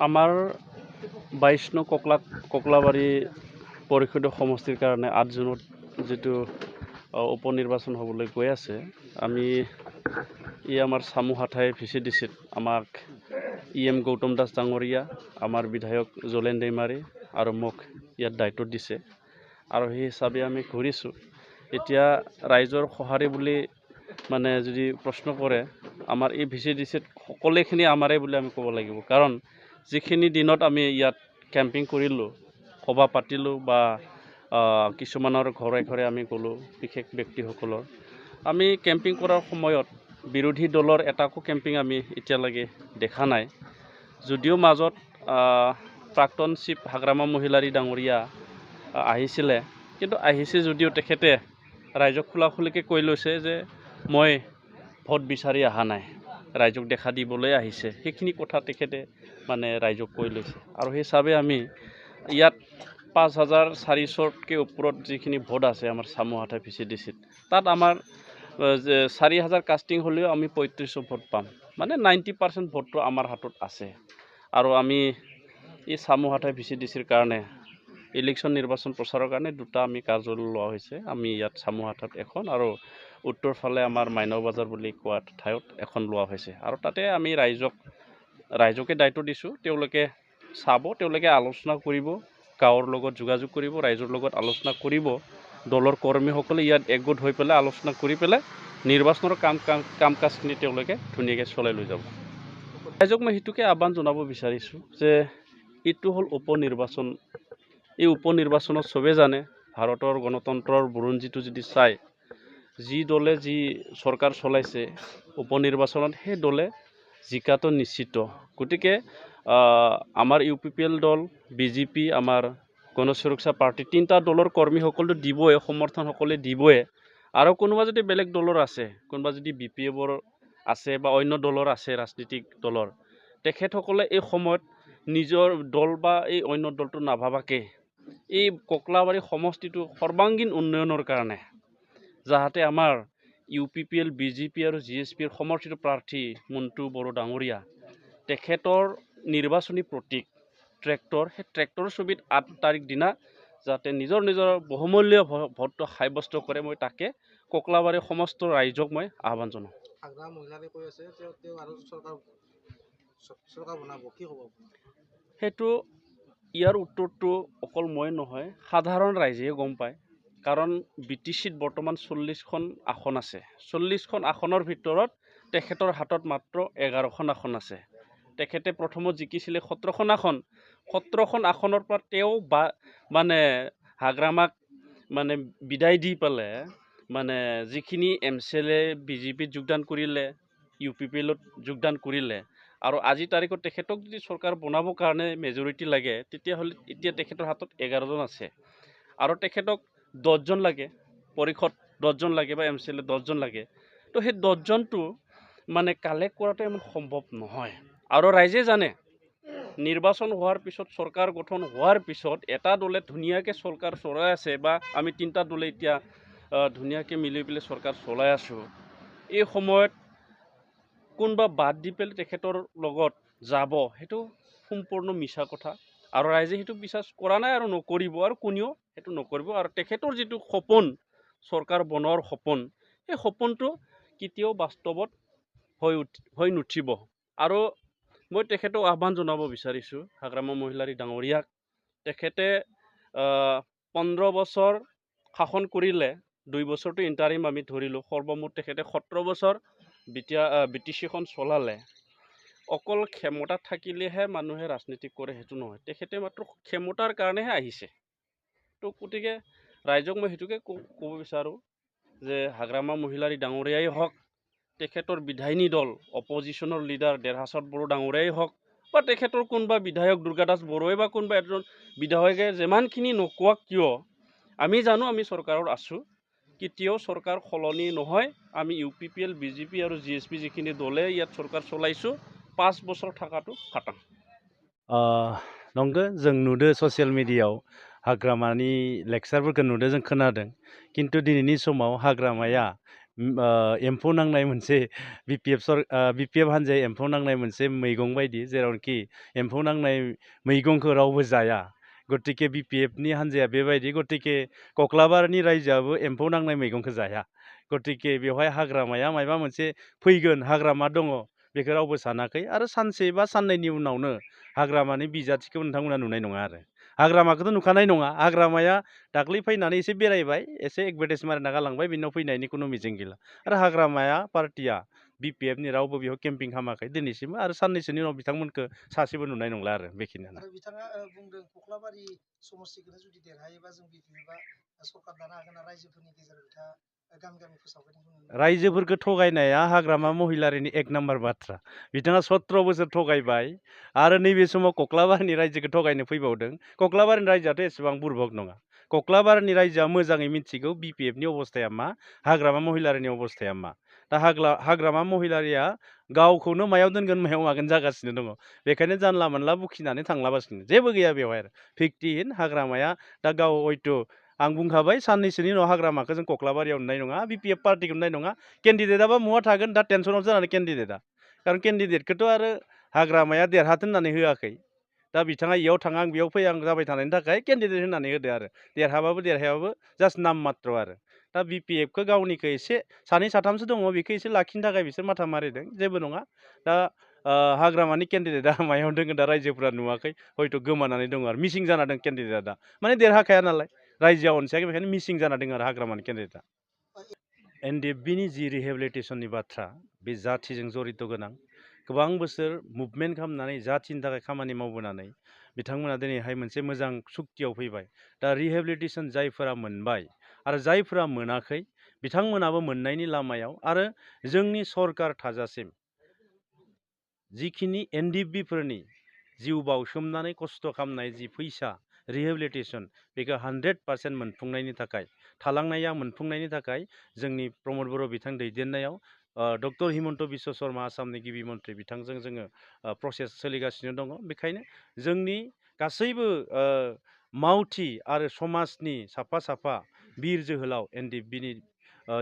আমাৰ 22 নং ককলাবাৰী পৰিষদীয় সমষ্টিৰ কাৰণে 8 জুনত যেটো উপনিৰ্বাচন হ'বলৈ গৈ আছে আমি আমাৰ সামুহাঠাই ভিচিডিচিত আমাক ইএম গৌতম দাস ডাঙৰীয়া আমাৰ বিধায়ক জলেন दैমাৰী আৰু মোক ইয়াত দায়িত্ব দিছে আৰু সেই হিচাপে আমি ঘূৰিছো এতিয়া ৰাইজৰ সহাৰি বুলি মানে যদি প্ৰশ্ন কৰে আমাৰ এই ভিচিডিচিত সকলোখিনি আমাৰে বুলি আমি ক'ব লাগিব কাৰণ যিখিনি দিনত আমি ইয়াত কেম্পিং কৰিলো সভা পাতিলো বা কিছুমানৰ ঘৰে ঘৰে আমি গলো বিশেষ ব্যক্তিসকলৰ আমি কেম্পিং কৰাৰ সময়ত বিৰোধী দলৰ এটাকো কেম্পিং আমি এতিয়ালৈকে দেখা নাই যদিও মাজত প্ৰাক্তন চিফ হাগ্ৰামা মহিলাৰী ডাঙৰীয়া আহিছিলে কিন্তু আহিছে যদিও তেখেতে ৰাইজক খোলাখুলিকে কৈ লৈছে যে মই ভোট বিচাৰি অহা নাই ৰাইজক দেখা দিবলৈ আহিছে সেইখিনি কথা তেখেতে মানে ৰাইজক কৈ লৈছে আৰু সেই হিচাপে আমি ইয়াত 5400তকৈ ওপৰত যিখিনি ভোট আছে আমাৰ সামুহাঠাই ভিচিডিচিত তাত আমাৰ 4000 কাষ্টিং হ'লেও আমি 3500 ভোট পাম মানে 90% ভোটটো আমাৰ হাতত আছে আৰু আমি এই সামুহাঠাই ভিচিডিচিৰ কাৰণে ইলেকশ্যন নিৰ্বাচন প্ৰচাৰৰ কাৰণে দুটা আমি কাৰ্যালয় লোৱা হৈছে আমি ইয়াত সামুহাঠাত এখন আৰু উত্তৰ ফালে আমাৰ মাইনৱ বজাৰ বুলি কোৱা ঠাইত এখন লোৱা হৈছে আৰু তাতে আমি ৰাইজকে দায়িত্ব দিছোঁ তেওঁলোকে চাব তেওঁলোকে আলোচনা কৰিব গাঁৱৰ লগত যোগাযোগ কৰিব ৰাইজৰ লগত আলোচনা কৰিব দলৰ কৰ্মীসকলে ইয়াত একগোট হৈ পেলাই আলোচনা কৰি পেলাই নিৰ্বাচনৰ কাম কাজখিনি তেওঁলোকে ধুনীয়াকৈ চলাই লৈ যাব ৰাইজক মই সেইটোকে আহ্বান জনাব বিচাৰিছোঁ যে এইটো হ'ল উপনিৰ্বাচন এই উপনিৰ্বাচনত চবে জানে ভাৰতৰ গণতন্ত্ৰৰ বুৰঞ্জীটো যদি চাই যি দলে যি চৰকাৰ চলাইছে উপনিৰ্বাচনত সেই দলে জিকাটো নিশ্চিত গতিকে আমাৰ UPPL দল BJP আমাৰ গণ সুৰক্ষা পাৰ্টি তিনিটা দলৰ কৰ্মীসকলটো দিবই সমৰ্থন সকলে দিবই আৰু কোনোবা যদি বেলেগ দলৰ আছে কোনোবা যদি BPFৰ আছে বা অন্য দলৰ আছে ৰাজনীতিক দলৰ তেখেতসকলে এই সময়ত নিজৰ দল বা এই অন্য দলটো নাভাবাকে এই ককলাবাৰী সমষ্টিটো সৰ্বাংগীন উন্নয়নৰ কাৰণে যাহাতে আমাৰ UPPL BJP আৰু GSPৰ সমৰ্থিত প্ৰাৰ্থী মন্টু বড়ো ডাঙৰীয়া তেখেতৰ নিৰ্বাচনী প্ৰতীক ট্ৰেক্টৰ সেই ট্ৰেক্টৰৰ ছবিত 8 তাৰিখ দিনা যাতে নিজৰ বহুমূল্য ভোটটো সাব্যস্ত কৰে মই তাকে ককলাবাৰী সমস্ত ৰাইজক মই আহ্বান জনাওঁ হাগ্ৰামা মহিলাৰে কৈ আছে তেওঁ আৰু চৰকাৰ বনাব কি হ'ব সেইটো ইয়াৰ উত্তৰটো অকল মই নহয় সাধাৰণ ৰাইজে গম পায় কাৰণ BTCত বৰ্তমান 40খন আসন আছে 40খন আসনৰ ভিতৰত তেখেতৰ হাতত মাত্ৰ 11খন আসন আছে তেখেতে প্ৰথমত জিকিছিলে 17খন আসন 17খন আসনৰ পৰা তেওঁ মানে হাগ্ৰামাক মানে বিদায় দি পেলে মানে যিখিনি MCLA BJPত যোগদান কৰিলে UPPLত যোগদান কৰিলে আৰু আজি তাৰিখত তেখেতক যদি চৰকাৰ বনাবৰ কাৰণে মেজৰিটি লাগে তেতিয়াহ'লে এতিয়া তেখেতৰ হাতত 11 জন আছে আৰু তেখেতক 10 জন লাগে পৰিষদ 10 জন লাগে বা MCLA 10 জন লাগে তো সেই 10 জনটো মানে কালেক্ট কৰাটো ইমান সম্ভৱ নহয় আৰু ৰাইজে জানে নিৰ্বাচন হোৱাৰ পিছত চৰকাৰ গঠন হোৱাৰ পিছত এটা দলে ধুনীয়াকৈ চৰকাৰ চলাই আছে বা আমি তিনিটা দলে এতিয়া ধুনীয়াকৈ মিলি পেলাই চৰকাৰ চলাই আছোঁ এই সময়ত কোনবা বাদ দি পেলাই তেখেতৰ লগত যাব সেইটো সম্পূৰ্ণ মিছা কথা আৰু ৰাইজে সেইটো বিশ্বাস কৰা নাই আৰু নকৰিব আৰু কোনেও সেইটো নকৰিব আৰু তেখেতৰ যিটো সপোন চৰকাৰ বনোৱাৰ সপোন এই সপোনটো কেতিয়াও বাস্তৱত হৈ নুঠিব আৰু মই তেখেতক আহ্বান জনাব বিচাৰিছোঁ হাগ্ৰামা মহিলাৰী ডাঙৰীয়াক তেখেতে 15 বছৰ শাসন কৰিলে 2 বছৰটো ইণ্টাৰিম আমি ধৰিলোঁ সৰ্বমুঠ তেখেতে 17 বছৰ BTCখন চলালে অকল ক্ষমতাত থাকিলেহে মানুহে ৰাজনীতি কৰে সেইটো নহয় তেখেতে মাত্ৰ ক্ষমতাৰ কাৰণেহে আহিছে তো গতিকে ৰাইজক মই সেইটোকে ক'ব বিচাৰোঁ যে হাগ্ৰামা মহিলাৰী ডাঙৰীয়াই হওক তেখেতৰ বিধায়িনী দল অপজিশ্যনৰ লিডাৰ দেৰহাছত বড়ো ডাঙৰীয়াই হওক বা তেখেতৰ কোনোবা বিধায়ক দুৰ্গাদাস বড়োৱে বা কোনোবা এজন বিধায়কে যিমানখিনি নকোৱাক কিয় আমি জানো আমি চৰকাৰত আছোঁ কেতিয়াও চৰকাৰ সলনি নহয় আমি UPPL BJP আৰু GSP যিখিনি দলে ইয়াত চৰকাৰ চলাইছোঁ 5 বছৰ থাকাটো খাটাং नंगौ जों नुदो ससियेल मिडियायाव हाग्रामानि लेक्सारफोरखौ नुदो जों खोनादों किन्तु दिनैनि समाव हाग्रामाया एम्फौ नांनाय मोनसे बिपिएफ हान्जाया एम्फौ नांनाय मोनसे मैगं बायदि, जेरावनोखि एम्फौ नांनाय मैगंखौ रावबो जाया। गतिके बिपिएफनि हान्जाया बेबायदि, गतिके कक्लाबारनि रायजोआबो एम्फौ नांनाय मैगंखौ जाया। गतिके बेवहाय हाग्रामाया मायबा मोनसे फैगोन, हाग्रामा दङ, बेखौ रावबो सानाखै। आरो सानसे बा साननैनि उनावनो हाग्रामानि बिजाथिखौ नोंथांमोना नुनाय नङा आरो। हाग्रामाखौथ' नुखानाय नङा। हाग्रामाया दाख्लै फैनानै एसे बेरायबाय, एसे एडभार्टाइज मारिना गालांबाय, बिनि उनाव फैनायनि खुनु मिजिं गैला। आरो हाग्रामाया पार्टिया बिपिएफनि रावबो बेयाव केम्पिं खालामाखै दिनैसिमबो, आरो साननैसोनि उनाव बिथांमोनखौ सासेबो नुनाय नंला आरो। बेखिनियानो। आरो बिथाङा बुंदों कक्लाबारि समस्तिखौनो जुदि देरहायोबा जों बिपिएफआ सरकार दानो हागोन आरो रायजोफोरनि गेजेराव बिथाङा गामि गामि फोसावनायखौ नुनो मोनो। रायजोफोरखौ थगायनाया हाग्रामा महिलारिनि एक नाम्बार बाथ्रा। बिथाङा 17 बोसोर थगायबाय, आरो नैबे समाव कक्लाबारिनि रायजोखौ थगायनो फैबावदों। कक्लाबारिनि रायजोआथ' एसेबां बुरबक नङा। कक्लाबारिनि रायजोआ मोजाङै मिथिगौ बिपिएफनि अबस्थाया मा, हाग्रामा महिलारिनि अबस्थाया मा। दा हाग्रामा महिलारिया गावखौनो मायाव दोनगोन मायाव मागोन जागासिनो दङ। बेखायनो जानला मोनला बुखिनानै थांलाबासिनो, जेबो गैया बेवहाय आरो। भिक्तिहीन हाग्रामाया दा गाव हयथ' आं बुंखाबाय, साननैसोनि उनाव हाग्रामाखौ जों कक्लाबारियाव नुनाय नङा, बिपिएफ पार्टिखौ नुनाय नङा। केन्डिडेटआबा महा थागोन दा टेनसनाव जानानै केन्डिडेटआ, खारन केन्डिडेटखौथ' आरो हाग्रामाया देरहाथों होननानै होआखै। दा बिथाङा इयाव थाङा, आं बेयाव फैया, आं जाबाय थानायनि थाखाय केन्डिडेट होननानै होदो आरो। देरहाबाबो देरहायाबाबो जास्ट नाम मात्र आरो। दा बिपिएफखौ गावनिखौ एसे सानै साथामसो दङ, बेखौ एसे लाखिनो थाखाय बिसोर माथा मारिदों, जेबो नङा। दा हाग्रामानि केन्डिडेटआ मायाव दङ दा रायजोफोरा नुवाखै, हयथ' गोमानानै दङ आरो मिसिं जाना दं केन्डिडेटआ दा। माने देरहाखाया नालाय, रायजोआ अनसायाखै, बेखायनो मिसिं जाना दङ आरो हाग्रामानि केन्डिडेटआ। एनडिएफबिनि जि रिहेबिलिटेसननि बाथ्रा, बे जाथिजों जरित गोनां। गोबां बोसोर मुभमेन्ट खालामनानै जाथिनि थाखाय खामानि मावबोनानै बिथांमोना दिनैहाय मोनसे मोजां सुक्तियाव फैबाय। दा रिहेबिलिटेसन जायफोरा मोनबाय आरो जायफोरा मोनाखै, बिथांमोनाबो मोननायनि लामायाव, आरो जोंनि सरकार थाजासिम जिखिनि एनडिएफबिफोरनि जिउ बावसोमनानै खस्थ' खालामनाय जि फैसा रिहेबिलिटेसन, बेखौ 100% मोनफुंनायनि थाखाय, थालांनाया मोनफुंनायनि थाखाय जोंनि प्रमद बर' बिथां दैदेननायाव डक्टर हिमन्त बिश्व शर्मा आसामनि गिबि मन्थ्रि बिथांजों जोङो प्रसेस सोलिगासिनो दङ। बेखायनो जोंनि गासैबो मावथि आरो समाजनि साफा साफा बिर जोहोलाव एनडिएफबिनि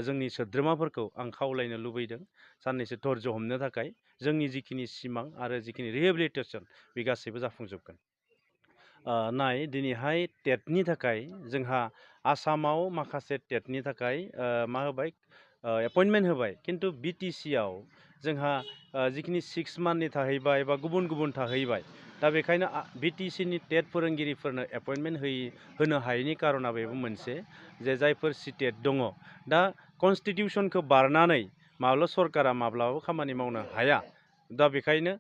जोंनि सोद्रोमाफोरखौ आं खावलायनो लुबैदों, साननैसो धर्ज हमनो थाखाय। जोंनि जिखिनि सिमां आरो जिखिनि रिहेबिलिटेसन, बे गासैबो जाफुंजोबगोन। नाय, दिनैहाय टेटनि थाखाय जोंहा आसामाव माखासे टेटनि थाखाय मा होबाय, एपइन्टमेन्ट होबाय, खिन्थु बिटिसिआव जोंहा जिखिनि 6 मान्थनि थाहैबाय बा गुबुन गुबुन थाहैबाय। दा बेखायनो बिटिसिनि टेट फोरोंगिरिफोरनो एपइन्टमेन्ट होनो हायैनि कारना बेबो मोनसे, जे जायफोर सिटेट दङ, दा कनस्टिटिउसनखौ बारनानै माब्ला सरकारा माब्लाबाबो खामानि मावनो हाया। दा बेखायनो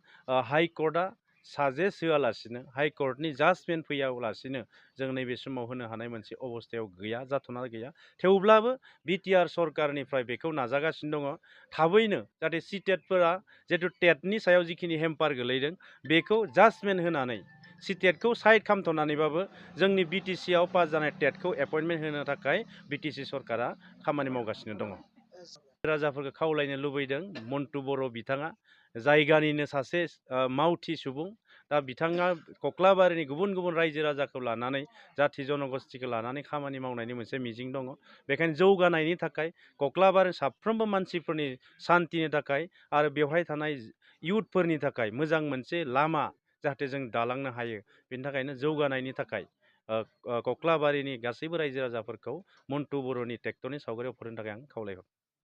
हाइकर्टआ साजेस्ट होआलासिनो, हाइकर्टनि जाजमेन्ट फैयालासिनो जों नैबे समाव होनो हानाय मोनसे अबस्थायाव गैया, जाथ'ना गैया। थेवब्लाबो बिटिआर सरकारनिफ्राय बेखौ नाजागासिनो दङ, थाबैनो जाहाथे सिटेटफोरा जिहेतु टेटनि सायाव जिखिनि हेम्पार गोलैदों, बेखौ जाजमेन्ट होनानै सिटेटखौ साइड खालामथ'नानैबाबो जोंनि बिटिसिआव पास जानाय टेटखौ एपइन्टमेन्ट होनो थाखाय बिटिसि सरकारा खामानि मावगासिनो दङ। राजाफोरखौ खावलायनो लुबैदों, मन्टु बर' बिथाङा जायगानिनो सासे मावथि सुबुं। दा बिथाङा कक्लाबारिनि गुबुन गुबुन रायजो राजाखौ लानानै, जाथि जनगोष्ठीखौ लानानै खामानि मावनायनि मोनसे मिजिं दङ। बेखायनो जौगानायनि थाखाय, कक्लाबारि साफ्रोमबो मानसिफोरनि सान्तिनि थाखाय, आरो बेवहाय थानाय इयुथफोरनि थाखाय मोजां मोनसे लामा जाहाथे जों दालांनो हायो, बेनि थाखायनो जौगानायनि थाखाय कक्लाबारिनि गासैबो रायजो राजाफोरखौ मन्टु बर'नि ट्रेक्टरनि सावगारियाव फरायनो थाखाय आं खावलायहरो।